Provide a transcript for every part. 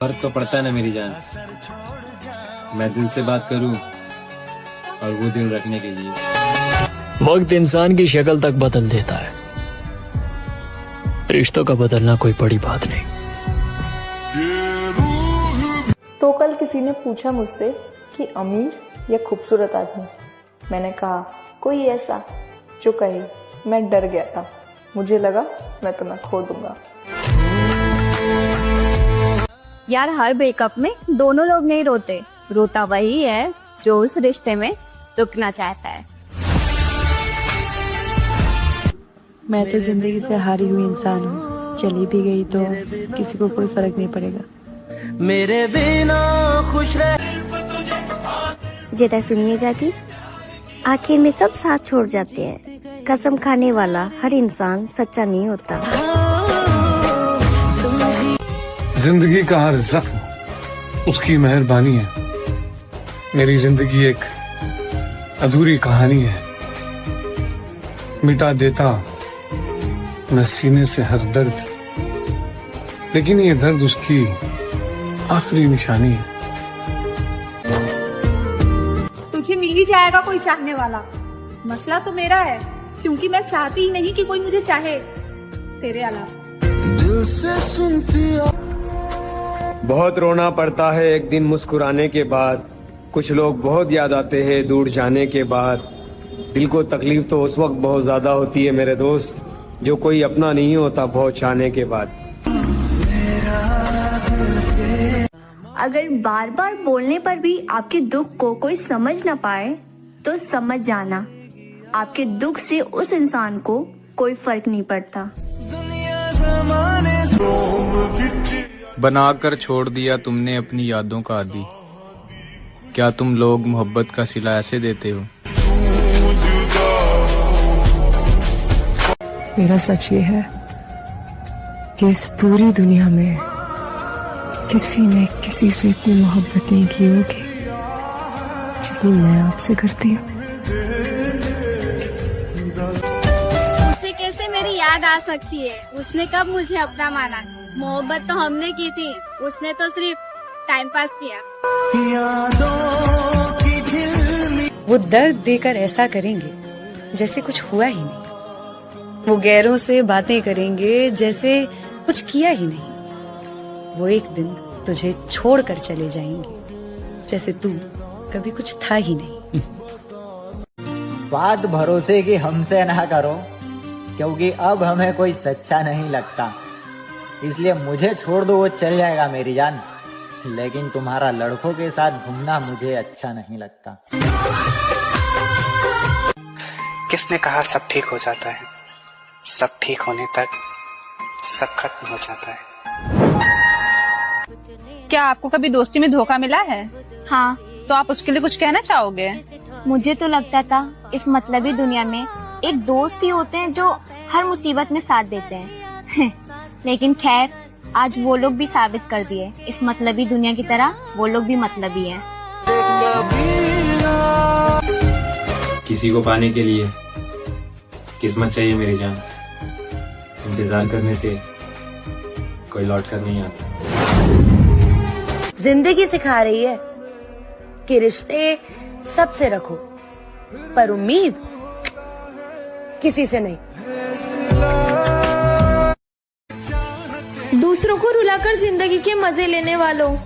फर्क तो पड़ता है ना मेरी जान। मैं दिल से बात करूं और वो दिल रखने के लिए। वक्त इंसान की शक्ल तक बदल देता है, रिश्तों का बदलना कोई बड़ी बात नहीं। तो कल किसी ने पूछा मुझसे कि अमीर या खूबसूरत आदमी। मैंने कहा कोई ऐसा जो कहे। मैं डर गया था, मुझे लगा मैं तुम्हें खो दूंगा। यार हर ब्रेकअप में दोनों लोग नहीं रोते, रोता वही है जो उस रिश्ते में रुकना चाहता है। मैं तो जिंदगी से हारी हुई इंसान हूँ, चली भी गई तो किसी को कोई फर्क नहीं पड़ेगा। मेरे बिना खुश रह। जरा सुनिएगा कि आखिर में सब साथ छोड़ जाते हैं। कसम खाने वाला हर इंसान सच्चा नहीं होता। जिंदगी का हर जख्म उसकी मेहरबानी है। मेरी जिंदगी एक अधूरी कहानी है। मिटा देता मैं सीने से हर दर्द, लेकिन ये दर्द उसकी आखिरी निशानी है। तुझे मिल ही जाएगा कोई चाहने वाला। मसला तो मेरा है, क्योंकि मैं चाहती ही नहीं कि कोई मुझे चाहे तेरे अलावा। दिल से सुनती बहुत रोना पड़ता है एक दिन मुस्कुराने के बाद। कुछ लोग बहुत याद आते हैं दूर जाने के बाद। दिल को तकलीफ तो उस वक्त बहुत ज्यादा होती है मेरे दोस्त, जो कोई अपना नहीं होता बहुत चाहने के बाद। अगर बार बार बोलने पर भी आपके दुख को कोई समझ न पाए तो समझ जाना, आपके दुख से उस इंसान को कोई फर्क नहीं पड़ता। बनाकर छोड़ दिया तुमने अपनी यादों का आदि। क्या तुम लोग मोहब्बत का सिला ऐसे देते हो? मेरा सच ये है कि इस पूरी दुनिया में किसी ने किसी से इतनी मोहब्बत नहीं की होगी जितनी मैं आपसे करती हूँ। उसे कैसे मेरी याद आ सकती है? उसने कब मुझे अपना माना? मोहब्बत तो हमने की थी, उसने तो सिर्फ टाइम पास किया। वो दर्द देकर ऐसा करेंगे जैसे कुछ हुआ ही नहीं। वो गैरों से बातें करेंगे जैसे कुछ किया ही नहीं। वो एक दिन तुझे छोड़कर चले जाएंगे जैसे तू कभी कुछ था ही नहीं। बात भरोसे की हमसे ना करो, क्योंकि अब हमें कोई सच्चा नहीं लगता। इसलिए मुझे छोड़ दो, वो चल जाएगा मेरी जान, लेकिन तुम्हारा लड़कों के साथ घूमना मुझे अच्छा नहीं लगता। किसने कहा सब ठीक हो जाता है? सब ठीक होने तक सब खत्म हो जाता है। क्या आपको कभी दोस्ती में धोखा मिला है? हाँ, तो आप उसके लिए कुछ कहना चाहोगे? मुझे तो लगता था इस मतलबी दुनिया में एक दोस्त ही होते हैं जो हर मुसीबत में साथ देते हैं। लेकिन खैर, आज वो लोग भी साबित कर दिए इस मतलबी दुनिया की तरह वो लोग भी मतलबी हैं। किसी को पाने के लिए किस्मत चाहिए मेरी जान। इंतजार करने से कोई लौट कर नहीं आता। जिंदगी सिखा रही है कि रिश्ते सबसे रखो, पर उम्मीद किसी से नहीं। दूसरों को रुलाकर जिंदगी के मजे लेने वालों,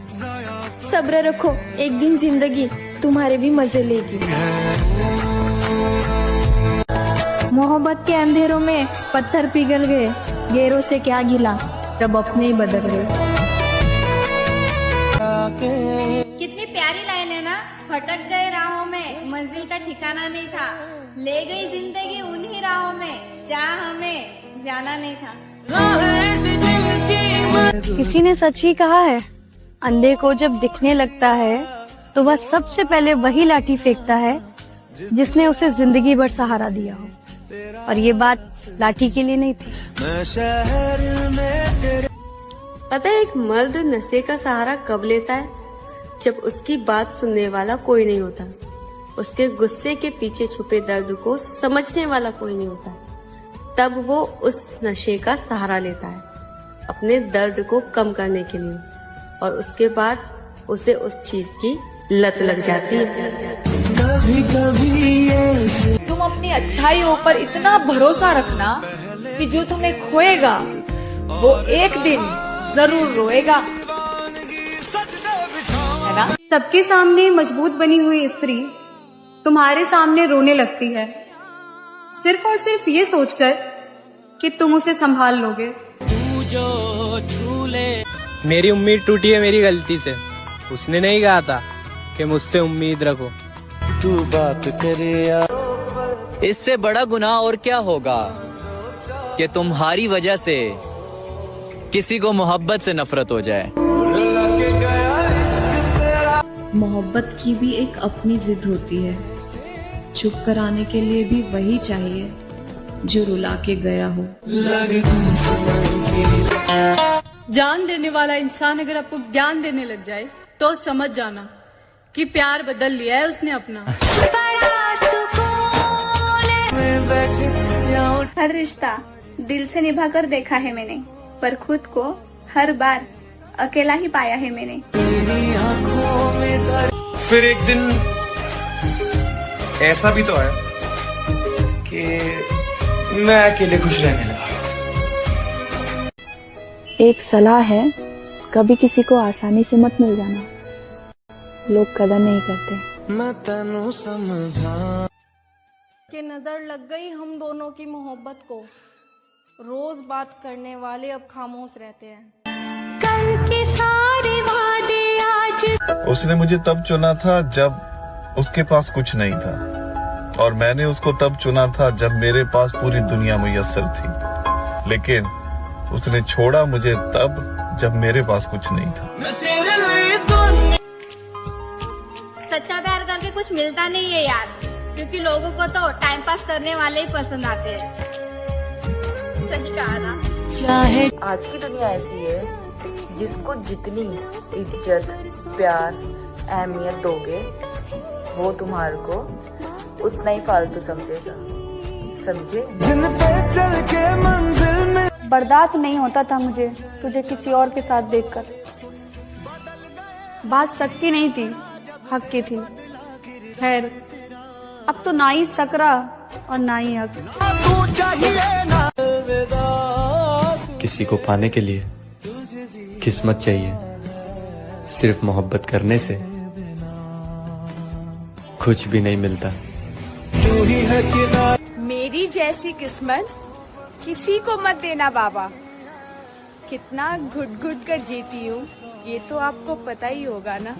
सब्र रखो, एक दिन जिंदगी तुम्हारे भी मजे लेगी। मोहब्बत के अंधेरों में पत्थर पिघल गए, गैरों से क्या गिला जब अपने ही बदल गए। कितनी प्यारी लाइन है ना। भटक गए राहों में, मंजिल का ठिकाना नहीं था। ले गई जिंदगी उन्हीं राहों में जहाँ हमें जाना नहीं था। किसी ने सच ही कहा है, अंधे को जब दिखने लगता है तो वह सबसे पहले वही लाठी फेंकता है जिसने उसे जिंदगी भर सहारा दिया हो। और ये बात लाठी के लिए नहीं थी। पता है एक मर्द नशे का सहारा कब लेता है? जब उसकी बात सुनने वाला कोई नहीं होता, उसके गुस्से के पीछे छुपे दर्द को समझने वाला कोई नहीं होता, तब वो उस नशे का सहारा लेता है अपने दर्द को कम करने के लिए। और उसके बाद उसे उस चीज की लत लग जाती है। तुम अपनी अच्छाइयों पर इतना भरोसा रखना कि जो तुम्हें खोएगा वो एक दिन जरूर रोएगा, है ना? सबके सामने मजबूत बनी हुई स्त्री तुम्हारे सामने रोने लगती है, सिर्फ और सिर्फ ये सोचकर कि तुम उसे संभाल लोगे। मेरी उम्मीद टूटी है मेरी गलती से। उसने नहीं कहा था कि मुझसे उम्मीद रखो। तू बात करे यार। इससे बड़ा गुनाह और क्या होगा कि तुम्हारी वजह से किसी को मोहब्बत से नफरत हो जाए। मोहब्बत की भी एक अपनी जिद होती है, चुप कराने के लिए भी वही चाहिए जो रुला के गया हो। जान देने वाला इंसान अगर आपको ज्ञान देने लग जाए तो समझ जाना कि प्यार बदल लिया है उसने अपना। हर रिश्ता दिल से निभा कर देखा है मैंने, पर खुद को हर बार अकेला ही पाया है मैंने। फिर एक दिन ऐसा भी तो है कि मैं अकेले खुश रहने लगा। एक सलाह है, कभी किसी को आसानी से मत मिल जाना, लोग कदर नहीं करते। मैं तेनू समझा कि नजर लग गई हम दोनों की मोहब्बत को, रोज बात करने वाले अब खामोश रहते हैं। कल के सारे वादे आज। उसने मुझे तब चुना था जब उसके पास कुछ नहीं था, और मैंने उसको तब चुना था जब मेरे पास पूरी दुनिया मुयस्सर थी। लेकिन उसने छोड़ा मुझे तब जब मेरे पास कुछ नहीं था। सच्चा प्यार करके कुछ मिलता नहीं है यार, क्योंकि लोगों को तो टाइम पास करने वाले ही पसंद आते हैं। सही कहा ना? आज की दुनिया ऐसी है, जिसको जितनी इज्जत, प्यार, अहमियत दोगे वो तुम्हारे को उतना ही फालतू समझेगा, समझे? बर्दाश्त नहीं होता था मुझे तुझे किसी और के साथ देखकर। बात शक की नहीं थी, हक की थी। खैर, अब तो ना ही सकरा और ना ही हक। किसी को पाने के लिए किस्मत चाहिए, सिर्फ मोहब्बत करने से कुछ भी नहीं मिलता। मेरी जैसी किस्मत किसी को मत देना बाबा। कितना घुट घुट कर जीती हूँ ये तो आपको पता ही होगा ना।